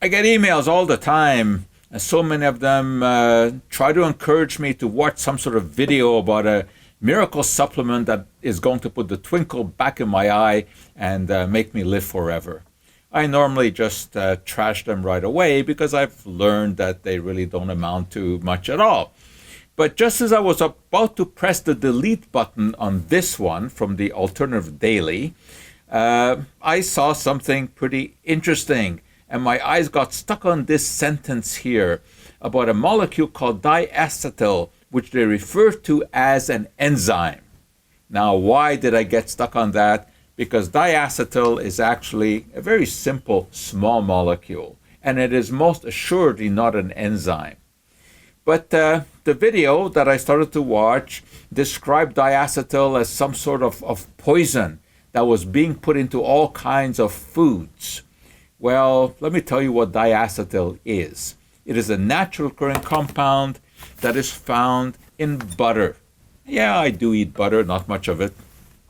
I get emails all the time, and so many of them try to encourage me to watch some sort of video about a miracle supplement that is going to put the twinkle back in my eye and make me live forever. I normally just trash them right away because I've learned that they really don't amount to much at all. But just as I was about to press the delete button on this one from the Alternative Daily, I saw something pretty interesting. And my eyes got stuck on this sentence here about a molecule called diacetyl, which they refer to as an enzyme. Now, why did I get stuck on that? Because diacetyl is actually a very simple small molecule, and it is most assuredly not an enzyme. But the video that I started to watch described diacetyl as some sort of poison that was being put into all kinds of foods. Well, let me tell you what diacetyl is. It is a natural occurring compound that is found in butter. Yeah, I do eat butter, not much of it,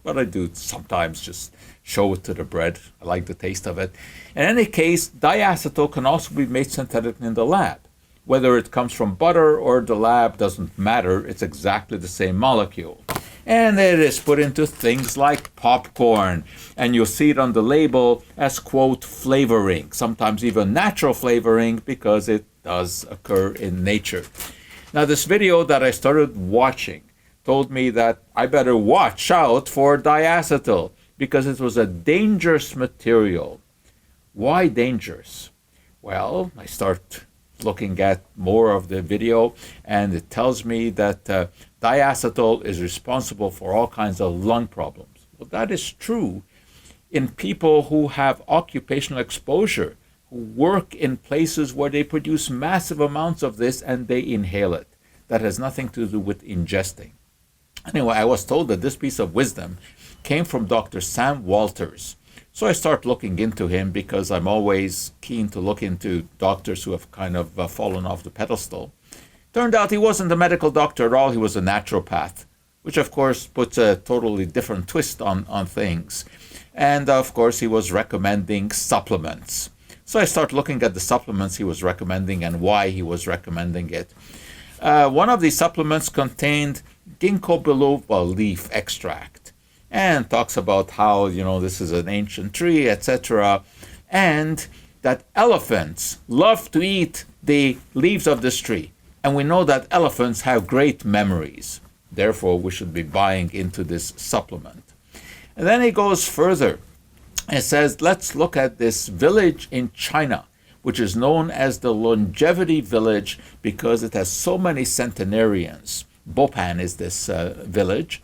but I do sometimes just show it to the bread. I like the taste of it. In any case, diacetyl can also be made synthetically in the lab. Whether it comes from butter or the lab doesn't matter. It's exactly the same molecule. And it is put into things like popcorn. And you'll see it on the label as, quote, flavoring, sometimes even natural flavoring, because it does occur in nature. Now, this video that I started watching told me that I better watch out for diacetyl because it was a dangerous material. Why dangerous? Well, I start looking at more of the video, and it tells me that diacetyl is responsible for all kinds of lung problems. Well, that is true in people who have occupational exposure, who work in places where they produce massive amounts of this and they inhale it. That has nothing to do with ingesting. Anyway, I was told that this piece of wisdom came from Dr. Sam Walters. So I start looking into him because I'm always keen to look into doctors who have kind of fallen off the pedestal. Turned out he wasn't a medical doctor at all. He was a naturopath, which of course puts a totally different twist on things. And of course he was recommending supplements. So I start looking at the supplements he was recommending and why he was recommending it. One of these supplements contained ginkgo biloba leaf extract and talks about how, this is an ancient tree, etc. And that elephants love to eat the leaves of this tree. And we know that elephants have great memories. Therefore, we should be buying into this supplement. And then he goes further and says, let's look at this village in China, which is known as the Longevity Village because it has so many centenarians. Bhopal is this village.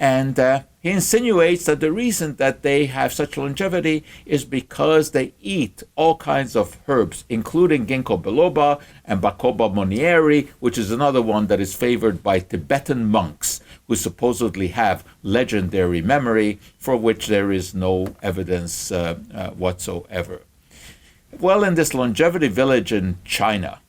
And he insinuates that the reason that they have such longevity is because they eat all kinds of herbs, including ginkgo biloba and Bacopa monnieri, which is another one that is favored by Tibetan monks who supposedly have legendary memory for which there is no evidence whatsoever. Well, in this longevity village in China,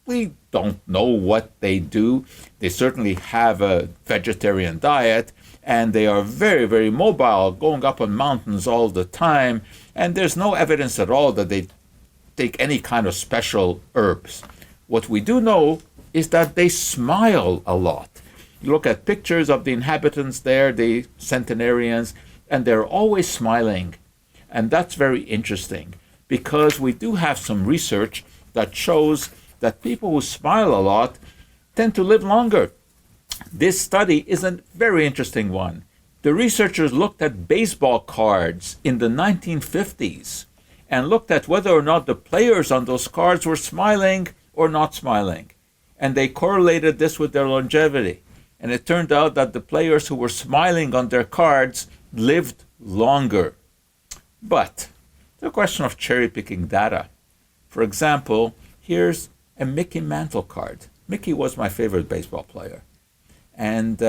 we don't know what they do. They certainly have a vegetarian diet, and they are very, very mobile, going up on mountains all the time, and there's no evidence at all that they take any kind of special herbs. What we do know is that they smile a lot. You look at pictures of the inhabitants there, the centenarians, and they're always smiling. And that's very interesting, because we do have some research that shows that people who smile a lot tend to live longer. This study is a very interesting one. The researchers looked at baseball cards in the 1950s and looked at whether or not the players on those cards were smiling or not smiling. And they correlated this with their longevity. And it turned out that the players who were smiling on their cards lived longer. But the question of cherry-picking data. For example, here's a Mickey Mantle card. Mickey was my favorite baseball player. And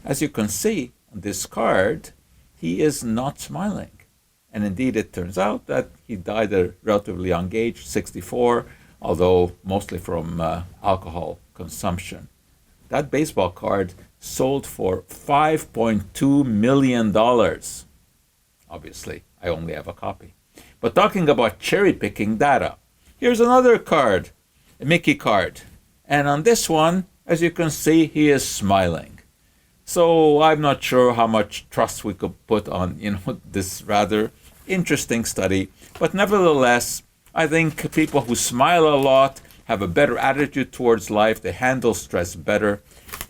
as you can see on this card, he is not smiling. And indeed, it turns out that he died at a relatively young age, 64, although mostly from alcohol consumption. That baseball card sold for $5.2 million. Obviously, I only have a copy. But talking about cherry-picking data, Here's another card, a Mickey card. And on this one, as you can see, he is smiling. So I'm not sure how much trust we could put on, this rather interesting study. But nevertheless, I think people who smile a lot have a better attitude towards life. They handle stress better.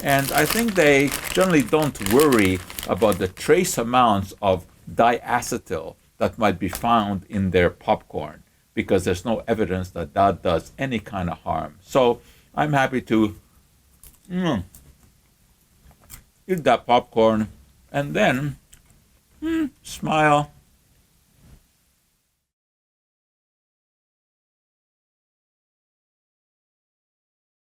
And I think they generally don't worry about the trace amounts of diacetyl that might be found in their popcorn, because there's no evidence that that does any kind of harm. So I'm happy to eat that popcorn and then smile